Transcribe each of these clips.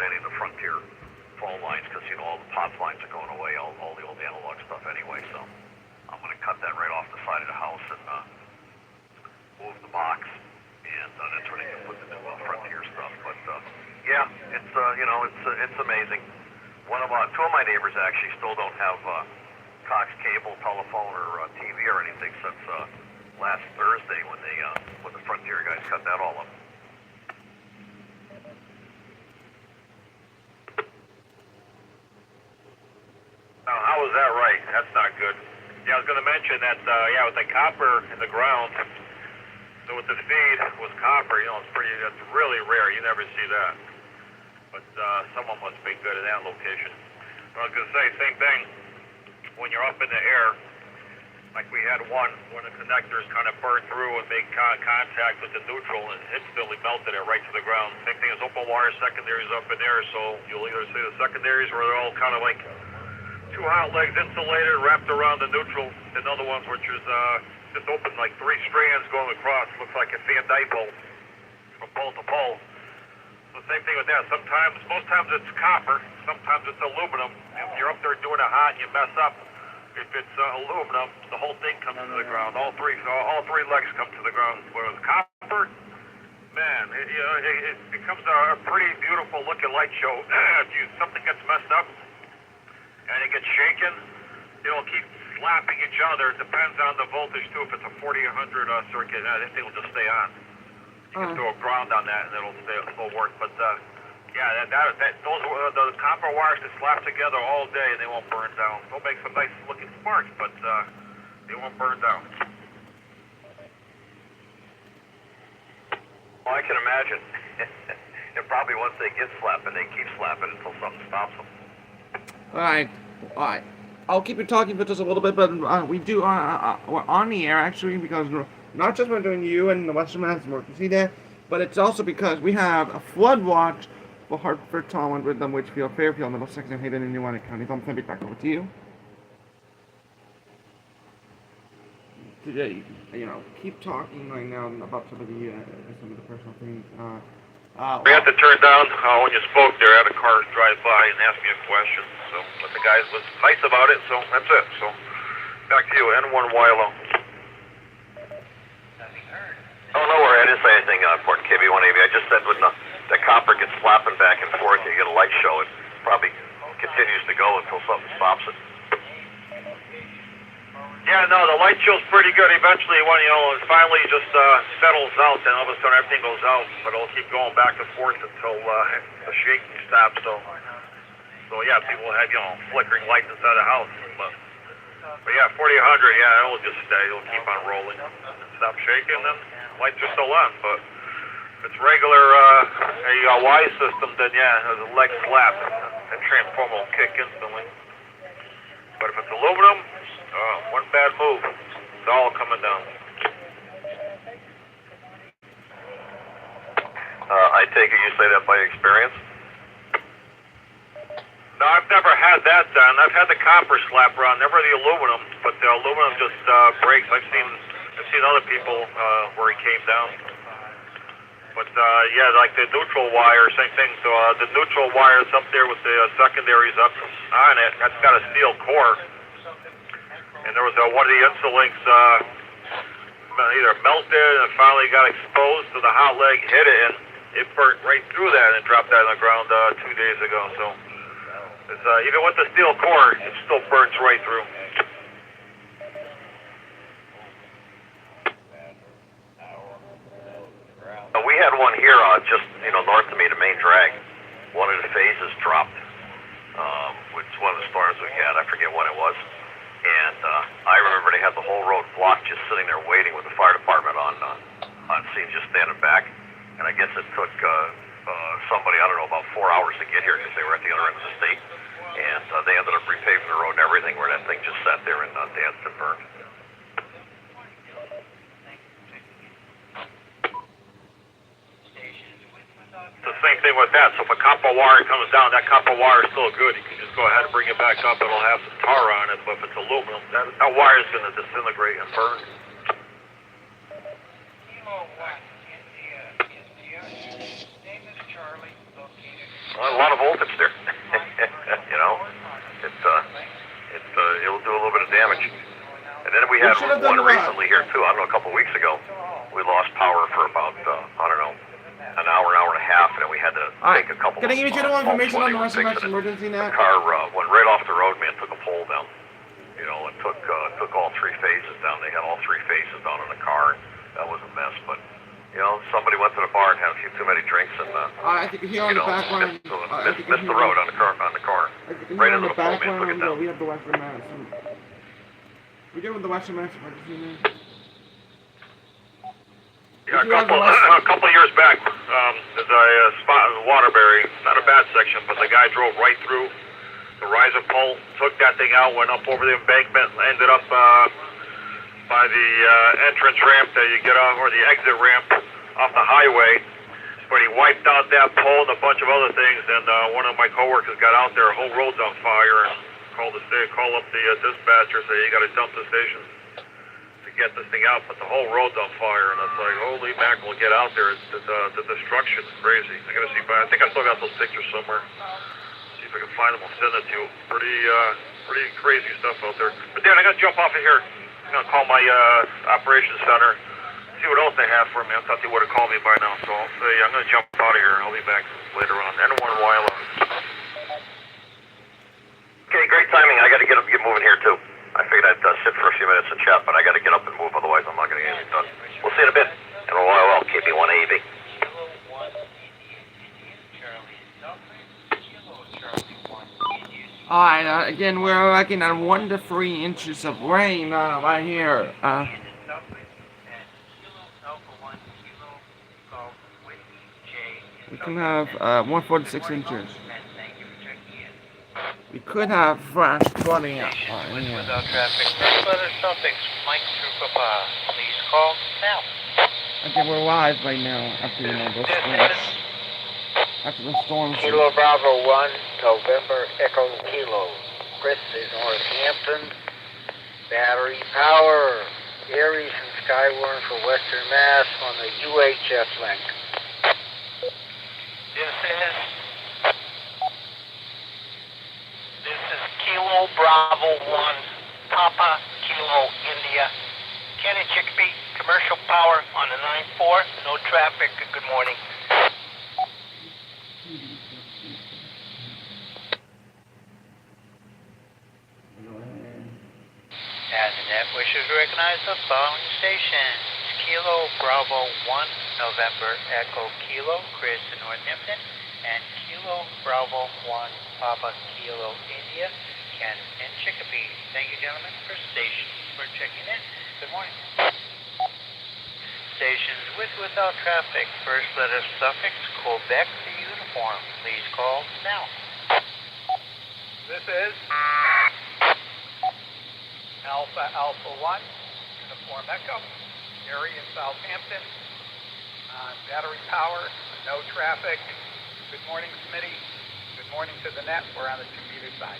any of the Frontier phone lines because, you know, all the POTS lines are going away, all the old analog stuff anyway, so I'm going to cut that right off the side of the house and move the box, and that's when I can put the new Frontier stuff. But yeah, it's you know, it's amazing. Two of my neighbors actually still don't have Cox cable, telephone, or TV or anything since last Thursday when the Frontier guys cut that all up. Now, how was that right? That's not good. Yeah, I was going to mention that, yeah, with the copper in the ground, so with the feed was copper, you know, that's really rare. You never see that. But someone must be good at that location. I was going to say, same thing, when you're up in the air, like we had one when the connectors kind of burned through and made contact with the neutral and instantly melted it right to the ground. Same thing as open wire secondaries up in there, so you'll either see the secondaries where they're all kind of like two hot legs insulated, wrapped around the neutral, and other ones which is just open like three strands going across. Looks like a fan dipole from pole to pole. So same thing with that. Most times it's copper, sometimes it's aluminum. If you're up there doing it hot and you mess up, if it's aluminum, the whole thing comes to the ground. All three legs come to the ground. Whereas copper, man, it becomes a pretty beautiful looking light show. If something gets messed up and it gets shaken, it'll keep slapping each other. It depends on the voltage too. If it's a 40 or 100 circuit, that thing will just stay on. You can throw a ground on that and it'll work. But yeah, the copper wires can slap together all day and they won't burn down. They'll make some nice looking sparks, but they won't burn down. Well, I can imagine. And probably once they get slapping, they keep slapping until something stops them. All right. I'll keep you talking for just a little bit, but we do we're on the air actually because not just we're doing you and the Western Mass emergency there, but it's also because we have a flood watch for Hartford, Tallinn, Windham, Litchfield, Fairfield, Middlesex, and Hayden, and Nuantic counties. I'm sending it back over to you. Today, you know, keep talking right now about some of the personal things. We had to turn down when you spoke there. I had a car drive by and ask me a question. So, but the guy was nice about it. So that's it. So back to you, N1 Wilo. Oh, no worry. I didn't say anything important, KB1AV. I just said when the copper gets slapping back and forth and you get a light show, it probably continues to go until something stops it. Yeah, no, the light show's pretty good. Eventually, when it finally just settles out, then all of a sudden everything goes out. But it'll keep going back and forth until the shaking stops. So yeah, people have flickering lights inside the house. But yeah, 40, 100, yeah, it'll just stay. It'll keep on rolling. Stop shaking, then lights are still on. But if it's regular a Y system, then yeah, the leg slap, the transformer will kick instantly. But if it's aluminum, one bad move, it's all coming down. I take it you say that by experience? No, I've never had that done. I've had the copper slap around, never the aluminum, but the aluminum just breaks. I've seen other people where it came down. But yeah, like the neutral wire, same thing. So the neutral wire is up there with the secondaries up on it. That's got a steel core. And there was one of the insulinks either melted and finally got exposed, so the hot leg hit it and it burnt right through that and dropped that on the ground 2 days ago. So it's, even with the steel core, it still burns right through. We had one here just north of me, the main drag. One of the phases dropped, which is one of the storms we had. I forget what it was. And I remember they had the whole road blocked, just sitting there waiting with the fire department on scene, just standing back. And I guess it took somebody, I don't know, about 4 hours to get here because they were at the other end of the state. And they ended up repaving the road and everything, where that thing just sat there and danced and burned. It's the same thing with that. So if a copper wire comes down, that copper wire is still good. You can just go ahead and bring it back up. It'll have some tar on it. But if it's aluminum, that wire is going to disintegrate and burn. Well, a lot of should have one done what? recently here too. I don't know, a couple of weeks ago, we lost power for about I don't know, an hour and a half, and then we had to take a couple. Can I give you general information on the faults Western when they Mass were emergency fixing it. net? The car went right off the road, man. Took a pole down. You know, and took all three phases down. They had all three phases down in the car. That was a mess, but. You know, somebody went to the bar and had a few too many drinks, and I think you hear on the background. Missed the road on the corner. I think you Right hear on into the the pole, man. Took it background. down. We have the Western Mass. We're doing the Western Mass emergency net. Yeah, a couple of years back, there's a spot in Waterbury, not a bad section, but the guy drove right through the riser pole, took that thing out, went up over the embankment, ended up by the entrance ramp that you get off, or the exit ramp off the highway. But he wiped out that pole and a bunch of other things, and one of my coworkers got out there, the whole road's on fire, and called up the dispatcher, say you got to dump the station to get this thing out, but the whole road's on fire, and it's like, holy mackerel, get out there. The destruction is crazy. I gotta see, I think I still got those pictures somewhere. See if I can find them, I'll send it to you. Pretty crazy stuff out there. But Dan, I gotta jump off of here. I'm gonna call my operations center, see what else they have for me. I thought they would have called me by now, so I'll say I'm gonna jump out of here. I'll be back later on. Anyone while. Okay, great timing. I got to get up and get moving here too. I figured I'd sit for a few minutes and chat, but I got to get up and move, otherwise I'm not going to get anything done. We'll see you in a bit. And well, KB1AEB. Alright, again, we're looking at 1 to 3 inches of rain right here. We can have 146 inches. We could have flash flooding out. Without traffic, first letter suffix, Mike through Papa. Please call now. Okay, we're live right now after those storms. After the storms. Kilo Bravo 1, November Echo Kilo. Chris is Northampton. Battery power. Aries and Skywarn for Western Mass on the UHF link. This is Kilo Bravo 1, Papa Kilo India. Kenny Chicopee, commercial power on the 9-4, no traffic, good morning. And the net wishes to recognize the following stations. Kilo Bravo 1, November Echo Kilo, Chris in Northampton, and Kilo Bravo 1, Papa Kilo India, Ken in Chicopee. Thank you, gentlemen, for checking in. Good morning. Stations with without traffic. First letter suffix, Quebec to uniform. Please call now. This is Alpha 1, Uniform Echo, area in Southampton, battery power, no traffic. Good morning, Smitty. Good morning to the net. We're on the 2-meter side.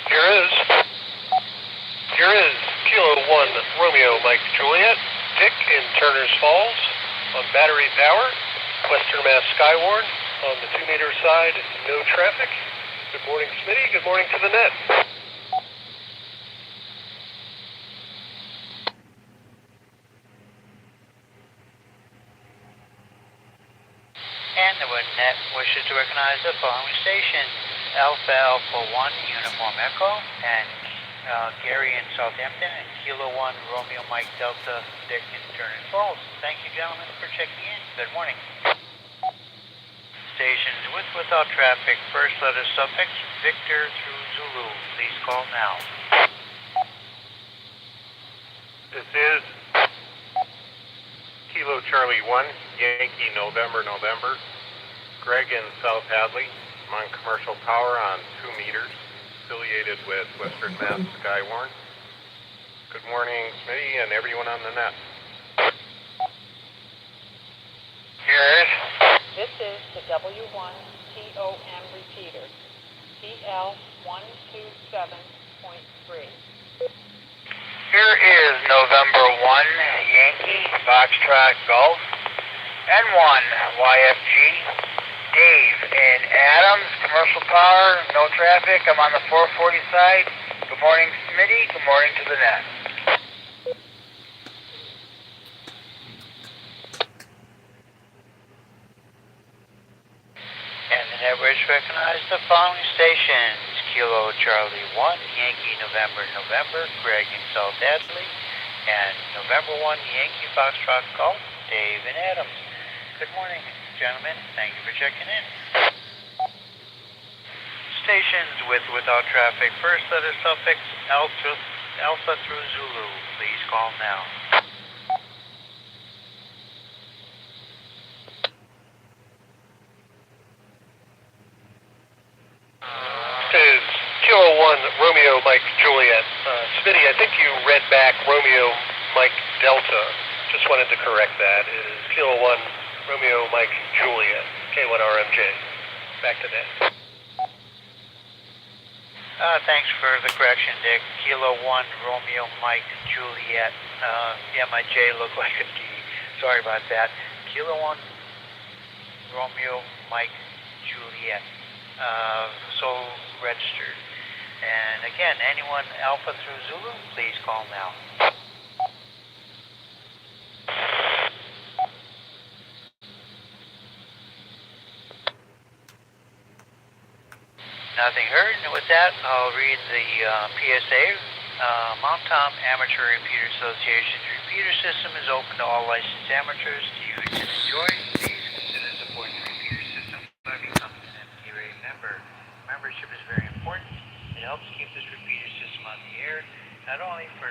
Here is Kilo 1, Romeo, Mike, Juliet, Dick in Turner's Falls on battery power. Western Mass Skywarn on the 2-meter side, no traffic. Good morning, Smitty. Good morning to the net. And the net wishes to recognize the following stations. Alpha 1, Uniform Echo, and Gary in Southampton, and Kilo 1, Romeo Mike Delta, Dick in Turner's Falls. Thank you, gentlemen, for checking in. Good morning. Stations with without traffic, first letter suffix, Victor through Zulu. Please call now. This is Kilo Charlie 1, Yankee November, Greg in South Hadley. I'm on commercial power on 2 meters, affiliated with Western Mass Skywarn. Good morning, Smitty, and everyone on the net. Here. This is the W1 TOM repeater, TL127.3. Here is November 1, Yankee, Foxtrot Golf, N1, YFG, Dave in Adams, commercial power, no traffic. I'm on the 440 side. Good morning, Smitty. Good morning to the net. And the networks recognize the following stations: Kilo Charlie 1, Yankee November, Greg in South Hadley, and November 1, Yankee Foxtrot Golf, Dave and Adams. Good morning, gentlemen. Thank you for checking in. Stations with without traffic. First letter suffix Alpha through Zulu. Please call now. Is Kilo 1 Romeo Mike Juliet. Smitty, I think you read back Romeo Mike Delta. Just wanted to correct that. It is Kilo 1 Romeo Mike Juliet. K1RMJ. Back to that. Thanks for the correction, Dick. Kilo 1 Romeo Mike Juliet. Yeah, my J looked like a D. Sorry about that. Kilo 1 Romeo Mike Juliet. So registered. And again, anyone Alpha through Zulu, please call now. Nothing heard. And with that, I'll read the PSA. Mount Tom Amateur Repeater Association's repeater system is open to all licensed amateurs to use and enjoy. Please consider supporting the repeater system by becoming an MTRA member. Membership is very important. It helps keep this repeater system on the air, not only for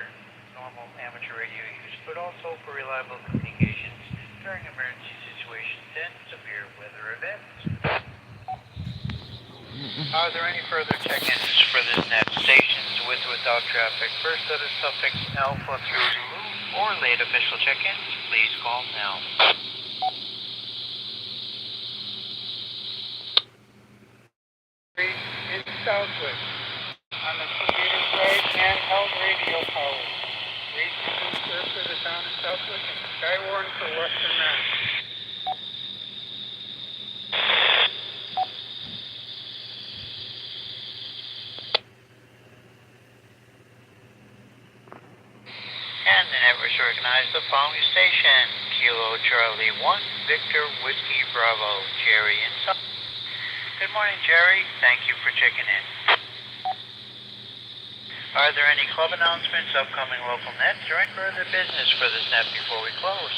normal amateur radio use, but also for reliable communications during emergency situations and severe weather events. Are there any further check-ins for this net? Stations with or without traffic. First letter suffix Alpha through Zulu or late official check-ins, please call now. In Southwick, on the commuter side, handheld radio power. Racing serve for the town of Southwick and Skywarn for Western Mass. And the networks recognize the following station: Kilo Charlie 1, Victor Whiskey Bravo, Jerry in South. Good morning, Jerry. Thank you for checking in. Are there any club announcements, upcoming local nets, or any further business for this net before we close?